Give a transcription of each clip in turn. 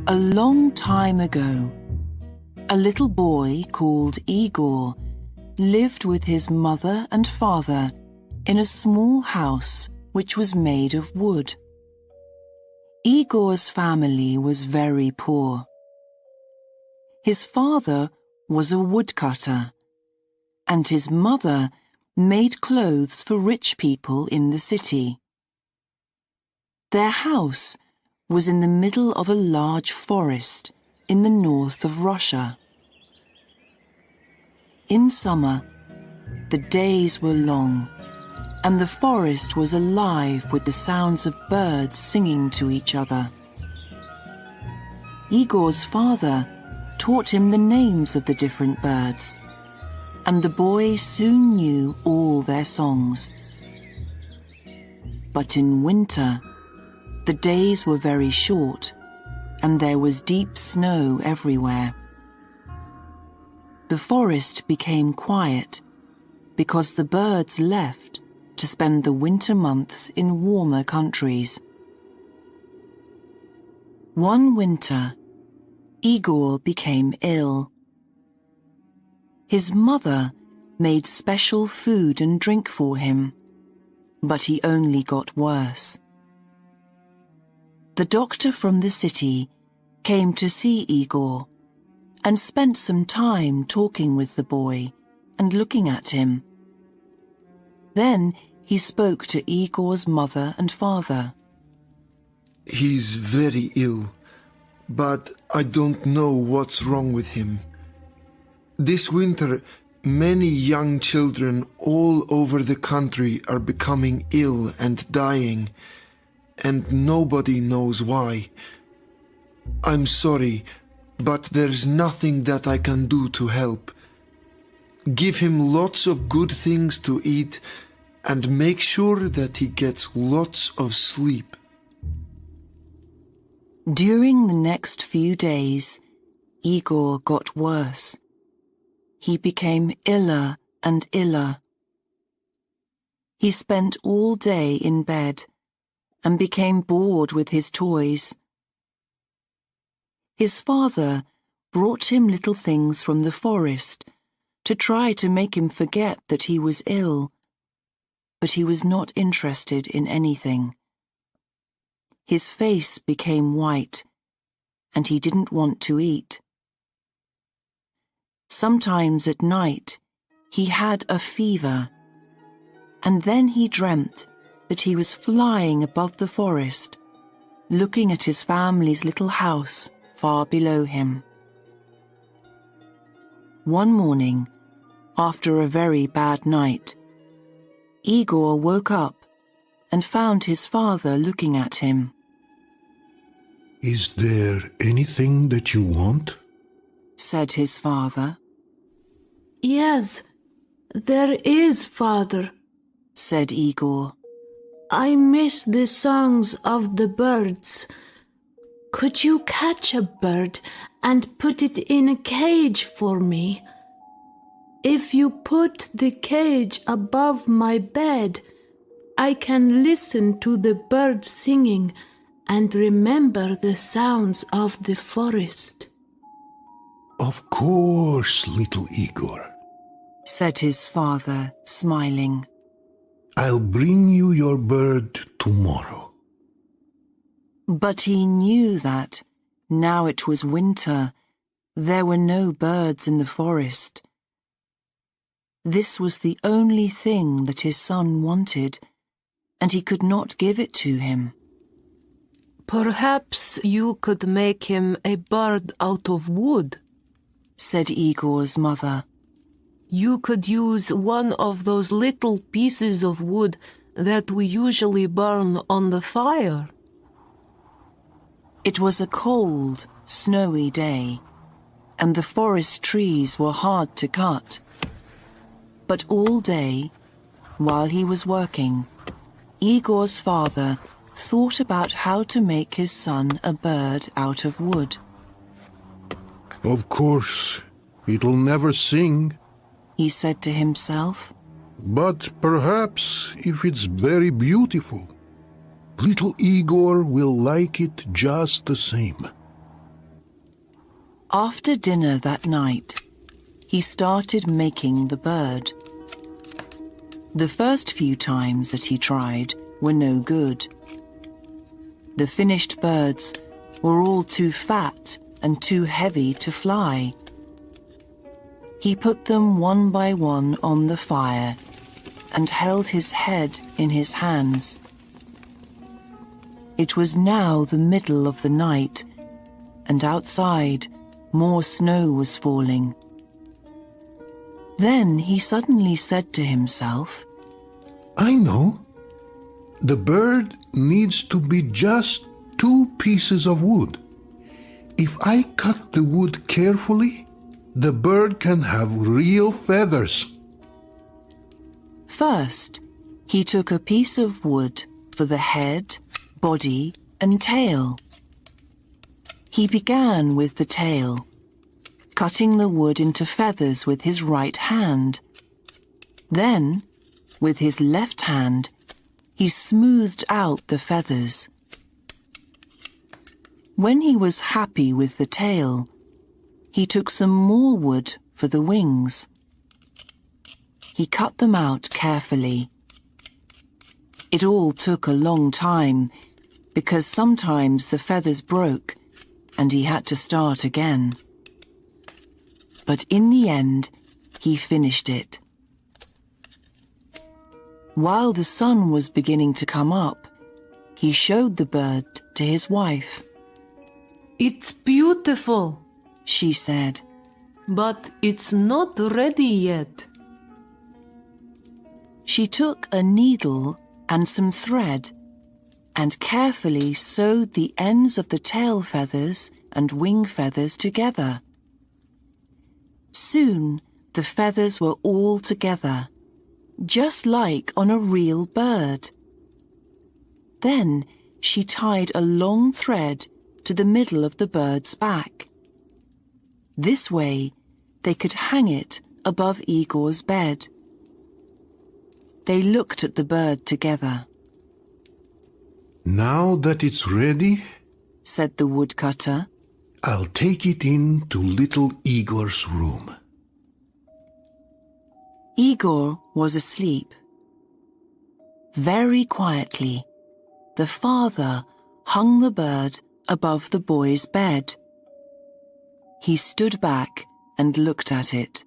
A long time ago, a little boy called Igor lived with his mother and father in a small house which was made of wood. Igor's family was very poor. His father was a woodcutter, and his mother made clothes for rich people in the city. Their house was in the middle of a large forest in the north of Russia. In summer, the days were long, and the forest was alive with the sounds of birds singing to each other. Igor's father taught him the names of the different birds, and the boy soon knew all their songs. But in winter, the days were very short, and there was deep snow everywhere. The forest became quiet because the birds left to spend the winter months in warmer countries. One winter, Igor became ill. His mother made special food and drink for him, but he only got worse. The doctor from the city came to see Igor and spent some time talking with the boy and looking at him. Then he spoke to Igor's mother and father. He's very ill, but I don't know what's wrong with him. This winter, many young children all over the country are becoming ill and dying, and nobody knows why. I'm sorry, but there's nothing that I can do to help. Give him lots of good things to eat and make sure that he gets lots of sleep. During the next few days, Igor got worse. He became iller and iller. He spent all day in bed and became bored with his toys. His father brought him little things from the forest to try to make him forget that he was ill, but he was not interested in anything. His face became white, and he didn't want to eat. Sometimes at night, he had a fever, and then he dreamt that he was flying above the forest, looking at his family's little house far below him. One morning, after a very bad night, Igor woke up and found his father looking at him. "Is there anything that you want?" said his father. "Yes, there is, Father," said Igor. "I miss the songs of the birds. Could you catch a bird and put it in a cage for me? If you put the cage above my bed, I can listen to the birds singing and remember the sounds of the forest." "Of course, little Igor," said his father, smiling. "I'll bring you your bird tomorrow." But he knew that, now it was winter, there were no birds in the forest. This was the only thing that his son wanted, and he could not give it to him. "Perhaps you could make him a bird out of wood," said Igor's mother. "You could use one of those little pieces of wood that we usually burn on the fire." It was a cold, snowy day, and the forest trees were hard to cut. But all day, while he was working, Igor's father thought about how to make his son a bird out of wood. "Of course, it'll never sing," he said to himself. "but perhaps if it's very beautiful, little Igor will like it just the same." After dinner that night, he started making the bird. The first few times that he tried were no good. The finished birds were all too fat and too heavy to fly. He put them one by one on the fire and held his head in his hands. It was now the middle of the night, and outside more snow was falling. Then he suddenly said to himself, I know. The bird needs to be just 2 pieces of wood. If I cut the wood carefully, the bird can have real feathers. First, he took a piece of wood for the head, body, and tail. He began with the tail, cutting the wood into feathers with his right hand. Then, with his left hand, he smoothed out the feathers. When he was happy with the tail, he took some more wood for the wings. He cut them out carefully. It all took a long time, because sometimes the feathers broke and he had to start again. But in the end, he finished it. While the sun was beginning to come up, he showed the bird to his wife. It's beautiful, She said. but it's not ready yet. She took a needle and some thread and carefully sewed the ends of the tail feathers and wing feathers together. Soon the feathers were all together, just like on a real bird. Then she tied a long thread to the middle of the bird's back. This way they could hang it above Igor's bed. They looked at the bird together. Now that it's ready, Said the woodcutter. I'll take it in to little Igor's room. Igor was asleep. Very quietly, the father hung the bird above the boy's bed. He stood back and looked at it.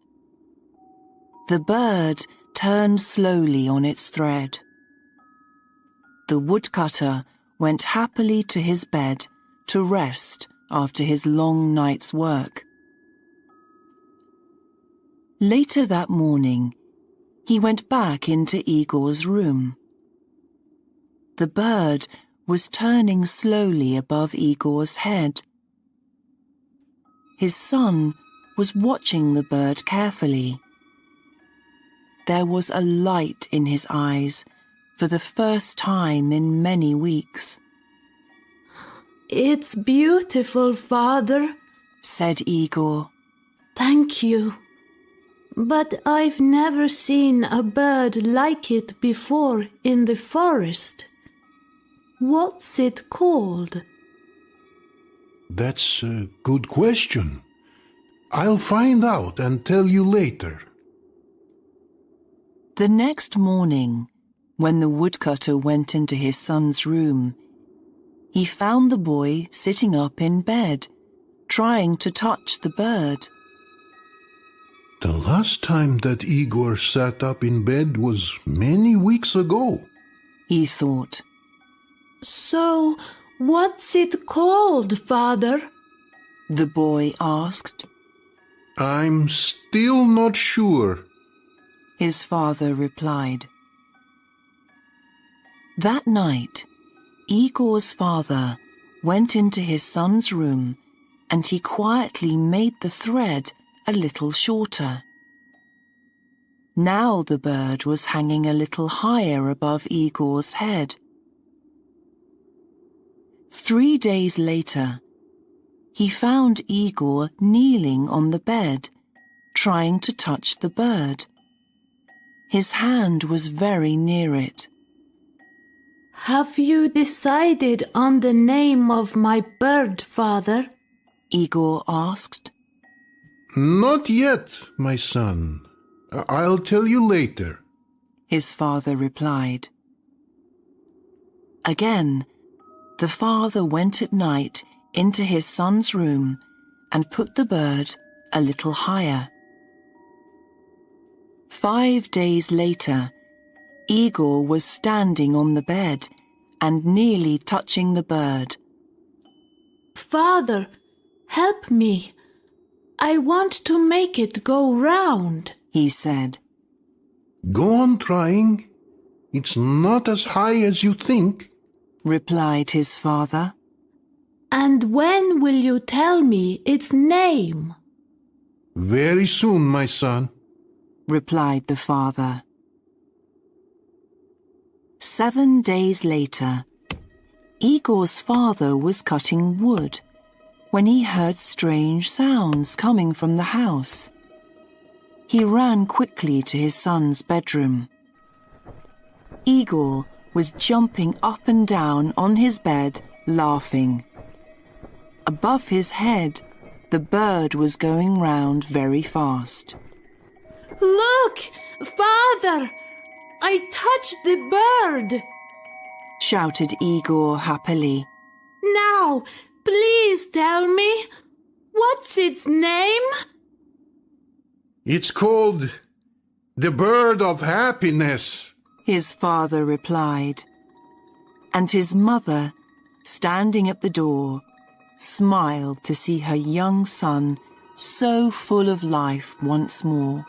The bird turned slowly on its thread. The woodcutter went happily to his bed to rest after his long night's work. Later that morning, he went back into Igor's room. The bird was turning slowly above Igor's head. His son was watching the bird carefully. There was a light in his eyes for the first time in many weeks. It's beautiful, Father. Said Igor. Thank you. But I've never seen a bird like it before in the forest. What's it called? That's a good question. I'll find out and tell you later. The next morning, when the woodcutter went into his son's room, he found the boy sitting up in bed, trying to touch the bird. The last time that Igor sat up in bed was many weeks ago. He thought. So, what's it called, Father? The boy asked. I'm still not sure. His father replied. That night, Igor's father went into his son's room and he quietly made the thread a little shorter. Now the bird was hanging a little higher above Igor's head. 3 days later, he found Igor kneeling on the bed, trying to touch the bird. His hand was very near it. Have you decided on the name of my bird, Father? Igor asked. Not yet, my son. I'll tell you later. His father replied. Again, the father went at night into his son's room and put the bird a little higher. 5 days later, Igor was standing on the bed and nearly touching the bird. Father, help me. I want to make it go round, he said. Go on trying. It's not as high as you think, replied his father. And when will you tell me its name? Very soon, my son, replied the father. 7 days later, Igor's father was cutting wood when he heard strange sounds coming from the house. He ran quickly to his son's bedroom. Igor was jumping up and down on his bed, laughing. Above his head, the bird was going round very fast. Look, Father! I touched the bird! Shouted Igor happily. Now, please tell me, what's its name? It's called the bird of happiness, his father replied. And his mother, standing at the door, smiled to see her young son so full of life once more.